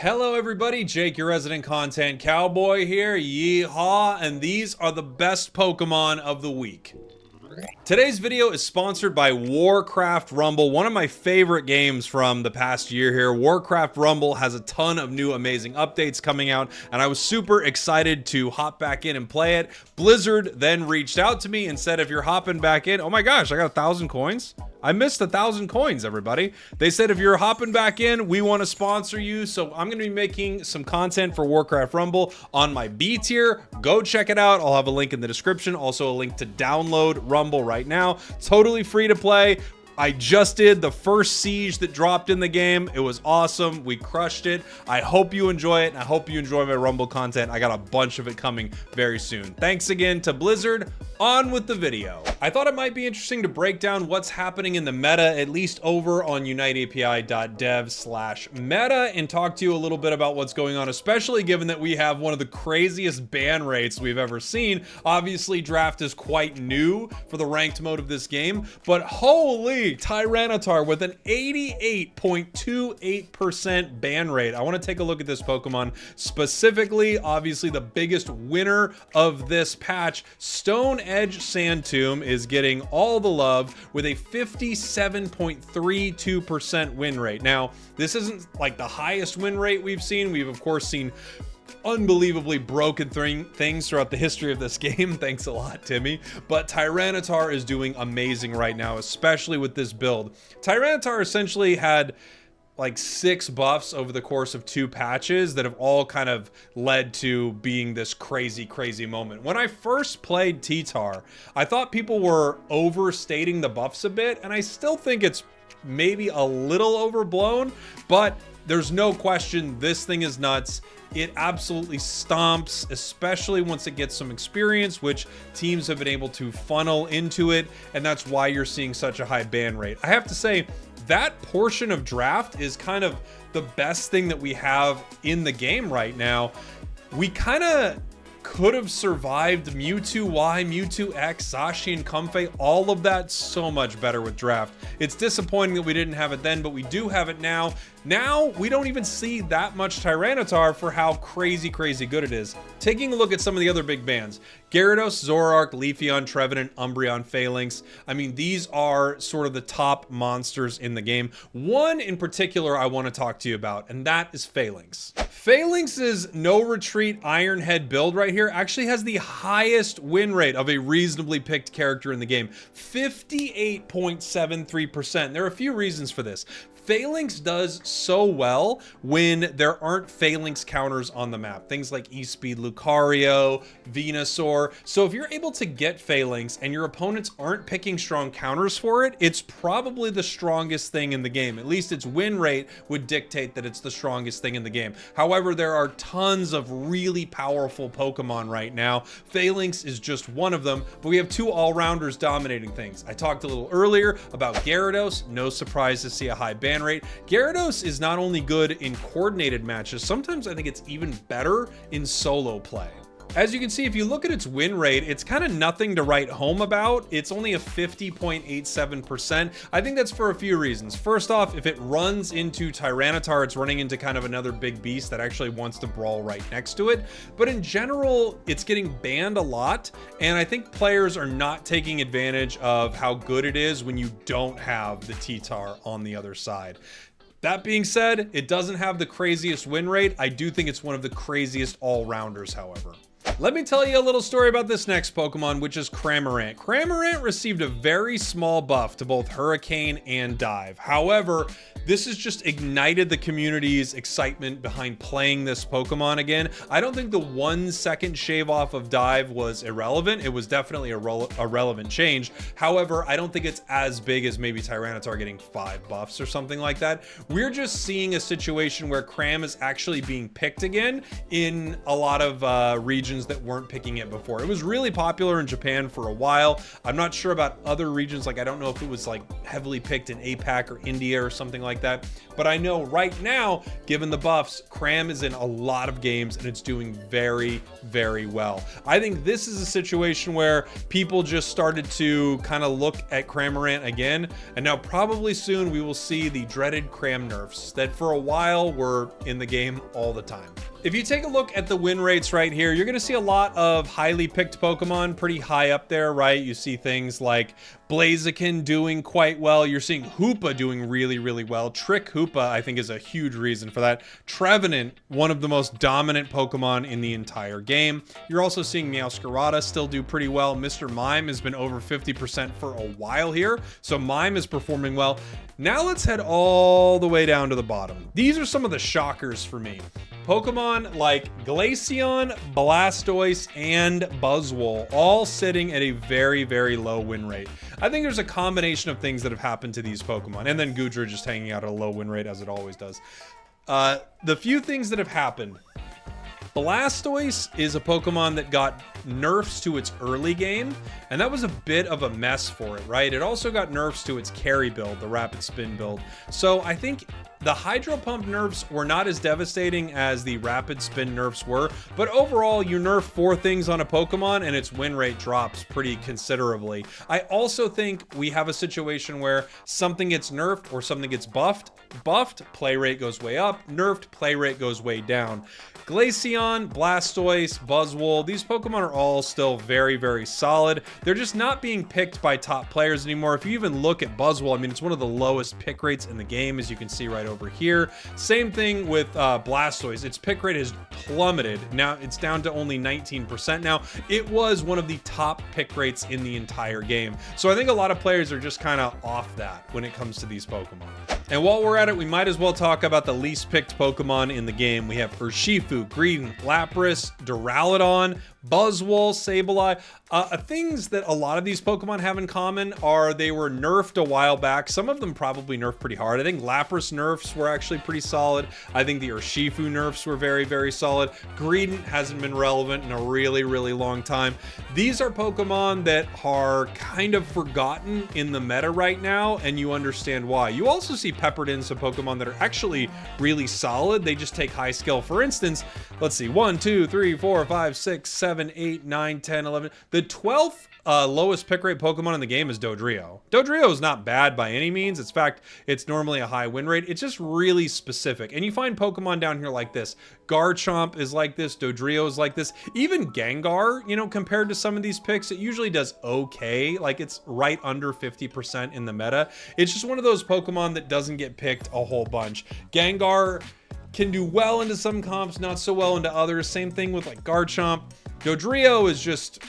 Hello everybody, Jake, your resident content cowboy here, Yeehaw, and these are the best Pokemon of the week. Today's video is sponsored by Warcraft Rumble, one of my favorite games from the past year here. Warcraft Rumble has a ton of new amazing updates coming out, and I was super excited to hop back in and play it. Blizzard then reached out to me and said, if you're hopping back in, oh my gosh, I got 1,000 coins. I missed 1,000 coins, everybody. They said, if you're hopping back in, we want to sponsor you. So I'm going to be making some content for Warcraft Rumble on my B tier. Go check it out. I'll have a link in the description. Also a link to download Rumble right now. Totally free to play. I just did the first siege that dropped in the game. It was awesome. We crushed it. I hope you enjoy it, and I hope you enjoy my Rumble content. I got a bunch of it coming very soon. Thanks again to Blizzard. On with the video. I thought it might be interesting to break down what's happening in the meta, at least over on uniteapi.dev/meta, and talk to you a little bit about what's going on, especially given that we have one of the craziest ban rates we've ever seen. Obviously, draft is quite new for the ranked mode of this game, but holy Tyranitar with an 88.28% ban rate. I want to take a look at this Pokemon specifically. Obviously, the biggest winner of this patch, Stone Edge Sandtomb, is getting all the love with a 57.32% win rate. Now, this isn't like the highest win rate we've seen. We've of course seen unbelievably broken things throughout the history of this game. Thanks a lot, Timmy. But Tyranitar is doing amazing right now, especially with this build. Tyranitar essentially had like 6 buffs over the course of 2 patches that have all kind of led to being this crazy moment. When I first played TTAR, I thought people were overstating the buffs a bit, and I still think it's maybe a little overblown, but there's no question this thing is nuts. It absolutely stomps, especially once it gets some experience, which teams have been able to funnel into it, and that's why you're seeing such a high ban rate. I have to say, that portion of draft is kind of the best thing that we have in the game right now. We kind of could have survived Mewtwo Y, Mewtwo X, Zacian and Comfey, all of that so much better with draft. It's disappointing that we didn't have it then, but we do have it now. Now, we don't even see that much Tyranitar for how crazy good it is. Taking a look at some of the other big bans, Gyarados, Zoroark, Leafeon, Trevenant, Umbreon, Phalanx. I mean, these are sort of the top monsters in the game. One in particular I want to talk to you about, and that is Phalanx. Phalanx's no retreat Iron Head build right here actually has the highest win rate of a reasonably picked character in the game, 58.73%. There are a few reasons for this. Phalanx does so well when there aren't Phalanx counters on the map. Things like E-Speed Lucario, Venusaur. So if you're able to get Phalanx and your opponents aren't picking strong counters for it, it's probably the strongest thing in the game. At least its win rate would dictate that it's the strongest thing in the game. However, there are tons of really powerful Pokemon right now. Phalanx is just one of them, but we have 2 all-rounders dominating things. I talked a little earlier about Gyarados. No surprise to see a high ban rate. Gyarados is not only good in coordinated matches, sometimes I think it's even better in solo play. As you can see, if you look at its win rate, it's kind of nothing to write home about. It's only a 50.87%. I think that's for a few reasons. First off, if it runs into Tyranitar, it's running into kind of another big beast that actually wants to brawl right next to it. But in general, it's getting banned a lot, and I think players are not taking advantage of how good it is when you don't have the TTAR on the other side. That being said, it doesn't have the craziest win rate. I do think it's one of the craziest all-rounders, however. Let me tell you a little story about this next Pokemon, which is Cramorant. Cramorant received a very small buff to both Hurricane and Dive. However, this has just ignited the community's excitement behind playing this Pokemon again. I don't think the 1 second shave off of Dive was irrelevant. It was definitely a relevant change. However, I don't think it's as big as maybe Tyranitar getting 5 buffs or something like that. We're just seeing a situation where Cram is actually being picked again in a lot of regions that weren't picking it before. It was really popular in Japan for a while. I'm not sure about other regions. Like, I don't know if it was like heavily picked in APAC or India or something like that. But I know right now, given the buffs, Cram is in a lot of games and it's doing very, very well. I think this is a situation where people just started to kind of look at Cramorant again. And now probably soon we will see the dreaded Cram nerfs that for a while were in the game all the time. If you take a look at the win rates right here, you're going to see a lot of highly picked Pokemon pretty high up there, right? You see things like Blaziken doing quite well. You're seeing Hoopa doing really, really well. Trick Hoopa, I think, is a huge reason for that. Trevenant, one of the most dominant Pokemon in the entire game. You're also seeing Meowscarada still do pretty well. Mr. Mime has been over 50% for a while here, so Mime is performing well. Now let's head all the way down to the bottom. These are some of the shockers for me. Pokemon like Glaceon, Blastoise, and Buzzwole all sitting at a very, very low win rate. I think there's a combination of things that have happened to these Pokemon, and then Goodra just hanging out at a low win rate as it always does. The few things that have happened. Blastoise is a Pokemon that got nerfs to its early game, and that was a bit of a mess for it, right? It also got nerfs to its carry build, the Rapid Spin build. So I think the Hydro Pump nerfs were not as devastating as the Rapid Spin nerfs were, but overall, you nerf 4 things on a Pokemon and its win rate drops pretty considerably. I also think we have a situation where something gets nerfed or something gets buffed, play rate goes way up, nerfed, play rate goes way down. Glaceon, Blastoise, Buzzwole, these Pokemon are all still very, very solid. They're just not being picked by top players anymore. If you even look at Buzzwole, I mean, it's one of the lowest pick rates in the game, as you can see right over here. Same thing with Blastoise. Its pick rate has plummeted. Now it's down to only 19% now. It was one of the top pick rates in the entire game. So I think a lot of players are just kind of off that when it comes to these Pokemon. And while we're at it, we might as well talk about the least picked Pokemon in the game. We have Urshifu, Greedent, Lapras, Duraludon, Buzzwole, Sableye. Things that a lot of these Pokemon have in common are they were nerfed a while back. Some of them probably nerfed pretty hard. I think Lapras nerfs were actually pretty solid. I think the Urshifu nerfs were very, very solid. Greedent hasn't been relevant in a really, really long time. These are Pokemon that are kind of forgotten in the meta right now, and you understand why. You also see peppered in some Pokemon that are actually really solid. They just take high skill. For instance, let's see, 1, 2, 3, 4, 5, 6, 7, 8, 9, 10, 11. The 12th lowest pick rate Pokemon in the game is Dodrio. Dodrio is not bad by any means. In fact, it's normally a high win rate. It's just really specific. And you find Pokemon down here like this. Garchomp is like this. Dodrio is like this. Even Gengar, you know, compared to some of these picks, it usually does okay. Like, it's right under 50% in the meta. It's just one of those Pokemon that doesn't get picked a whole bunch. Gengar can do well into some comps, not so well into others. Same thing with like Garchomp. Dodrio is just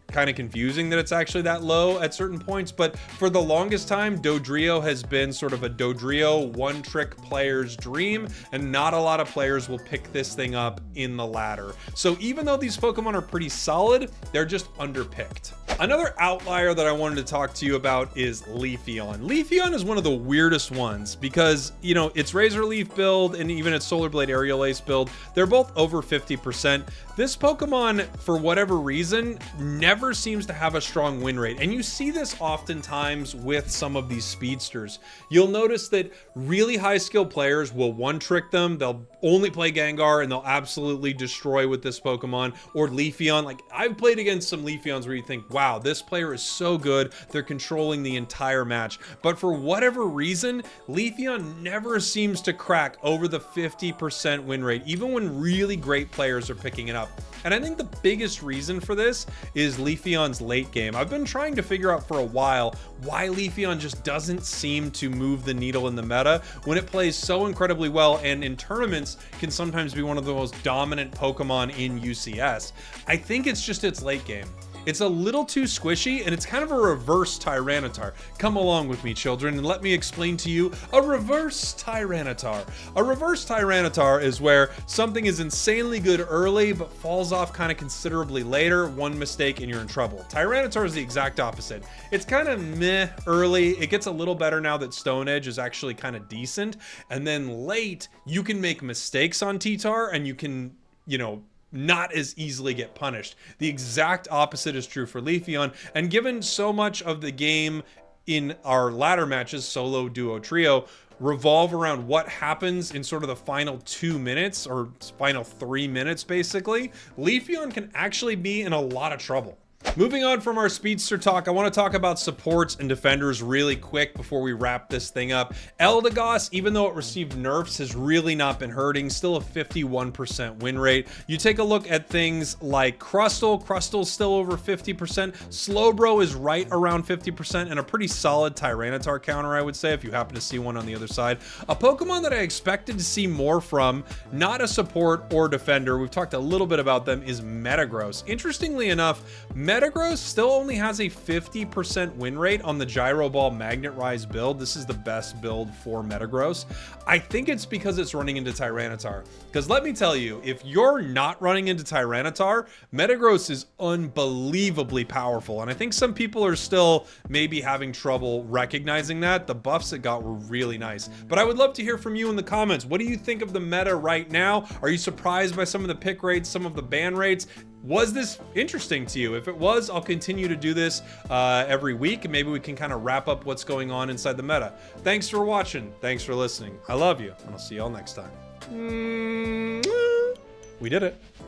kind of confusing that it's actually that low at certain points, but for the longest time, Dodrio has been sort of a Dodrio one-trick player's dream, and not a lot of players will pick this thing up in the ladder. So even though these Pokemon are pretty solid, they're just underpicked. Another outlier that I wanted to talk to you about is Leafeon. Leafeon is one of the weirdest ones because, you know, its Razor Leaf build and even its Solar Blade Aerial Ace build, they're both over 50%. This Pokemon, for whatever reason, never seems to have a strong win rate. And you see this oftentimes with some of these speedsters. You'll notice that really high skill players will one-trick them. They'll only play Gengar and they'll absolutely destroy with this Pokemon. Or Leafeon. Like, I've played against some Leafeons where you think, wow, this player is so good. They're controlling the entire match. But for whatever reason, Leafeon never seems to crack over the 50% win rate, even when really great players are picking it up. And I think the biggest reason for this is Leafeon's late game. I've been trying to figure out for a while why Leafeon just doesn't seem to move the needle in the meta when it plays so incredibly well, and in tournaments can sometimes be one of the most dominant Pokemon in UCS. I think it's just its late game. It's a little too squishy, and it's kind of a reverse Tyranitar. Come along with me, children, and let me explain to you a reverse Tyranitar. A reverse Tyranitar is where something is insanely good early, but falls off kind of considerably later. One mistake and you're in trouble. Tyranitar is the exact opposite. It's kind of meh early. It gets a little better now that Stone Edge is actually kind of decent. And then late, you can make mistakes on TTAR, and you can, you know, not as easily get punished. The exact opposite is true for Leafeon, and given so much of the game in our ladder matches, solo, duo, trio, revolve around what happens in sort of the final 2 minutes or final 3 minutes, basically, Leafeon can actually be in a lot of trouble. Moving on from our speedster talk, I want to talk about supports and defenders really quick before we wrap this thing up. Eldegoss, even though it received nerfs, has really not been hurting. Still a 51% win rate. You take a look at things like Crustle. Crustle's still over 50%. Slowbro is right around 50%, and a pretty solid Tyranitar counter, I would say, if you happen to see one on the other side. A Pokemon that I expected to see more from, not a support or defender, we've talked a little bit about them, is Metagross. Interestingly enough, Metagross still only has a 50% win rate on the Gyro Ball Magnet Rise build. This is the best build for Metagross. I think it's because it's running into Tyranitar. Because let me tell you, if you're not running into Tyranitar, Metagross is unbelievably powerful. And I think some people are still maybe having trouble recognizing that. The buffs it got were really nice. But I would love to hear from you in the comments. What do you think of the meta right now? Are you surprised by some of the pick rates, some of the ban rates? Was this interesting to you? If it was, I'll continue to do this every week, and maybe we can kind of wrap up what's going on inside the meta. Thanks for watching. Thanks for listening. I love you, and I'll see y'all next time. We did it.